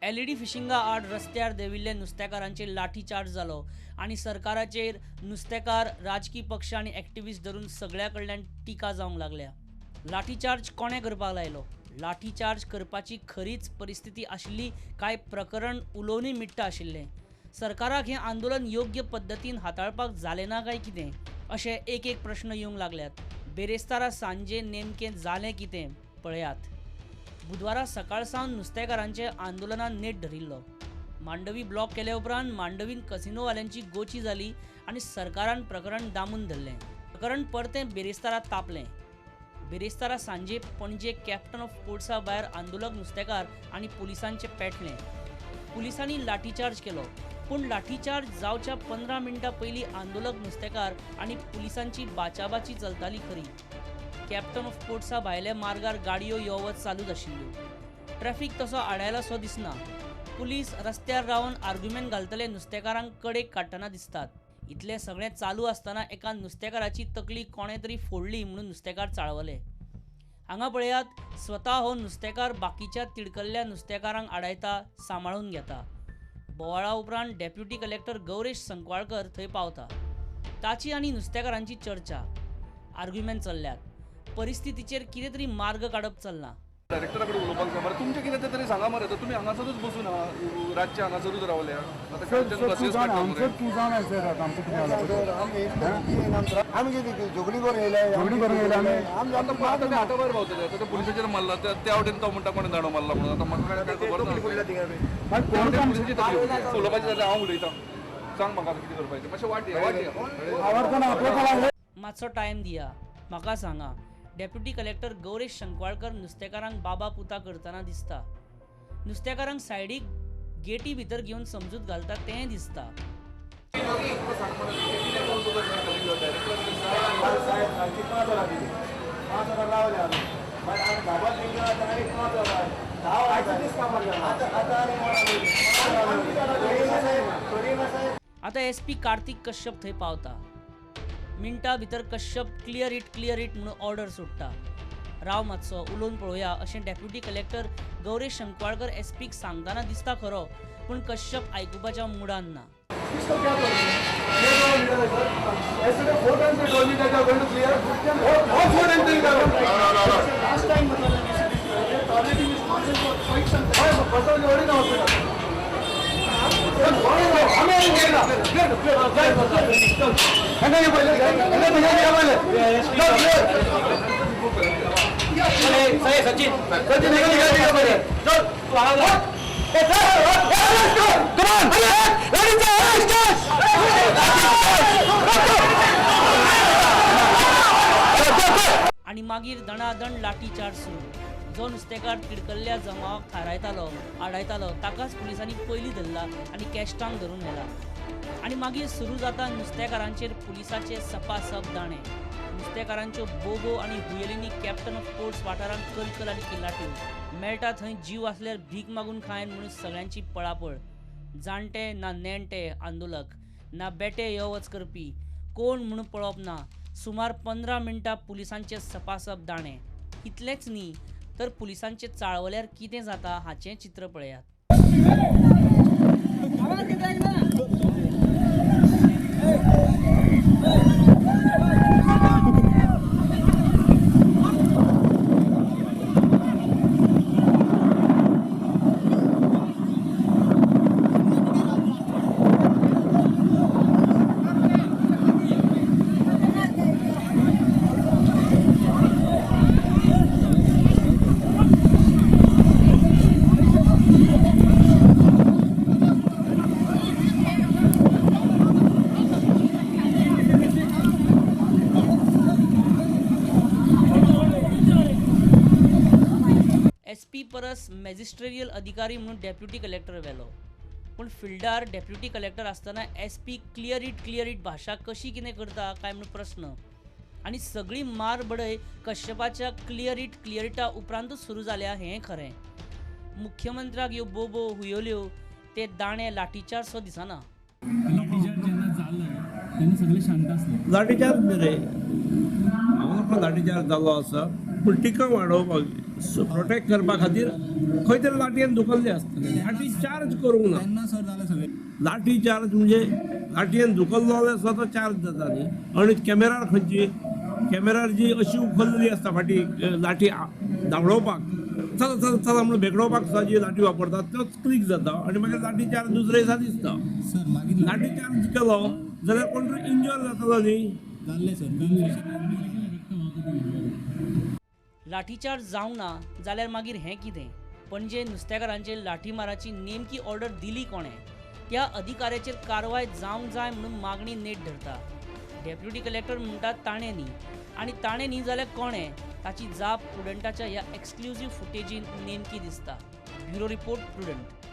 LED फिशिंगा आड रस्त्यार देविल्ले नुस्तेकारांचेर लाठीचार्ज जालो आणि सरकाराचेर नुस्तेकार राजकीय पक्ष आणि ॲक्टिव्हिस्ट धरून सगळ्या कडल्यान टिका जावंक लागल्या। लाठीचार्ज कोणे करपाक लायलो? लाठीचार्ज करपाची खरीच परिस्थिती आशिल्ली काय प्रकरण उलोवनी मिट्टा आशिल्लें? सरकाराक हें आंदोलन योग्य पद्दतीन हाताळपाक जालें ना काय कितें? अशे एक एक प्रश्न येवंक लागल्यात। बेरेस्तारा सांजे नेमकें जालें कितें पळयात। बुधवारा सकाळ सावन नुस्तेकारांचे आंदोलनान नेट धरिल्लो। मांडवी ब्लॉक केले उपरांत मांडवीन कसिनोवाल्यांची गोची जाली आणि सरकारान प्रकरण दामून धरलें। प्रकरण परतें बेरेस्तारात तापलें। बेरेस्तारा सांजे पणजे कॅप्टन ऑफ पोर्ट्सा भायर आंदोलक नुस्तेकार आणि पुलिसांचे पेटले। पुलिसांनी लाठीचार्ज केलो, पूण लाठीचार्ज जावच्या 15 मिनटां पयलीं आंदोलक नुस्तेकार आणि पुलिसांची बाचाबाची चलताली खरी। कॅप्टन ऑफ पोर्ट्सा भायल्या मार्गार गाडयो यो वच चालूच आशिल्ल्यो। ट्रॅफिक तसो आडायलासो दिसना। पुलीस रस्त्यार रावन आर्ग्युमेंट घालतले नुस्तेकारांक कडेक काडटना दिसतात। इतलें सगळें चालू आसतना एका नुस्तेकाराची तकली कोणे तरी फोडली म्हणून नुस्तेकार चाळवले। हांगा पळयात, स्वता हो नुस्तेकार बाकीच्या तिडकल्ल्या नुस्तेकारांक आडायता, सांबाळून घेता। बोवाळा उपरांत डेप्युटी कलेक्टर गौरेश संकवाळकर थंय पावता। ताची आनी नुस्तेकारांची चर्चा, आर्ग्युमेंट चल्ल्यात। परिस्थितीचेर कितें तरी मार्ग काडप चल्ला। डायरेक्टराकडे उलोवपाक जाय मरे, तुमचें कितें तें तरी सांगा मरे। तुमी हांगासरूच बसून रातचे हांगासरूच रावल्या। आतां खंयच्यान बसीस काडटा मरे। आमी कितें झगडी करून येयले आतां ते हाता भायर पावतले। आतां ते पुलिसाचेर मारला, त्या वाटेन तो म्हणटा कोणें दांडो मारला म्हणून। आतां म्हाका काय खबर ना। पुलिसाची तकली उलोवपाची जाल्यार हांव उलयतां। सांग म्हाका आतां कितें करपाचें। मातशें वाट मातसो टायम दिया, म्हाका सांगा। डेप्युटी कलेक्टर गौरेश संकवाळकर नुस्तेकारांक बाबा पुता करतना दिसता। नुस्तेकारांक सायडीक गेटी भितर घेवन समजूत घालता तें दिसता। आता SP कार्तिक कश्यप थंय पावता। मिनटा भितर कश्यप क्लियर इट म्हणून ऑर्डर सोडटा। राव मातसो, उलोवन पळोवया अशें डेप्युटी कलेक्टर गौरेश संकवाळकर SPक सांगताना दिसता खरो, पूण कश्यप आयकुपाच्या मुडान ना। आणि मागीर दणादण लाठीचार्ज सुरू। जो नुस्तेकार तिडकल्ल्या जमावाक थारायतालो, आडायतालो, ताकाच पुलिसांनी पयलीं धरला आणि कॅस्टांक धरून व्हेला। आणि मागीर सुरू जाता नुस्तेकारांचेर पुलिसाचे सपासप दाणे। नुस्तेकारांच्यो बोबो आणि हुयेलींनी कॅप्टन ऑफ पोर्ट्स वाठारांत कलकल आनी किल्लाट्यो। मेळटा थंय जीव आसल्यार भीक मागून खायन म्हणून सगळ्यांची पळापळ। जाणटे ना नेणटे आंदोलक, ना बेटे यो वच करपी, कोण म्हणून पळोवप ना। सुमार 15 मिनटां पुलिसांचे सपासप दाणे। इतलेंच न्ही, तर पुलिसांचे चाळवल्यार कितें जाता हाचें चित्र पळयात। SP परस मॅजिस्ट्रेरियल अधिकारी म्हणून डेप्युटी कलेक्टर वेलो, पूण फिल्डार डेप्युटी कलेक्टर आसतना SP क्लियर इट भाशा कशी कितें करता काय म्हणून प्रश्न। आणि सगळी मार बडय कश्यपाच्या क्लियर इटा उपरांतूच सुरू जाल्या हें खरें। मुख्यमंत्र्याक ह्यो बोबो हुयोल्यो ते दाणे लाठीचार्ज सो दिसना। लाठीचार्ज जेन्ना जालो तेन्ना सगळे शांत आसले। लाठीचार्ज रे हांगा लाठीचार्ज जालो आसा। पूण टिका वाडोवपाक प्रोटेक्ट करपा खातीर खंय तरी लाटयेन दुखल्ले आसतले लाठी चार्ज करूंक ना त्यांना सर झालं सगळे लाठी चार्ज म्हणजे लाटयेन दुखल्लो जाल्यार सुद्दां तो चार्ज जाता न्ही आनी कॅमेरार खंयची कॅमेरार जी अशी उखललेली आसता फाटी लाठी धांवडोवपाक चला चला चला म्हणून भेगडोवपाक सुद्दां जी लाठी वापरतात त्योच क्लिक जाता आनी मागीर लाठी चार्ज दुसरे दिसा दिसता सर मागीर लाठी चार्ज केलो जाल्यार कोण तरी इंजर जातलो न्ही जाल्ले सर लाठीचार्ज जावंक ना जाल्यार मागीर हें कितें पणजे नुस्तेकारांचेर लाठीमाराची नेमकी ऑर्डर दिली कोणें त्या अधिकाऱ्याचेर कारवाय जावंक जाय म्हणून मागणी नेट धरता डेप्युटी कलेक्टर म्हणटात ताणें न्ही आनी ताणें न्ही जाल्यार कोणें ताची जाप प्रुडंटाच्या ह्या एक्सक्लुझिव्ह फुटेजीन नेमकी दिसता ब्युरो रिपोर्ट प्रुडंट.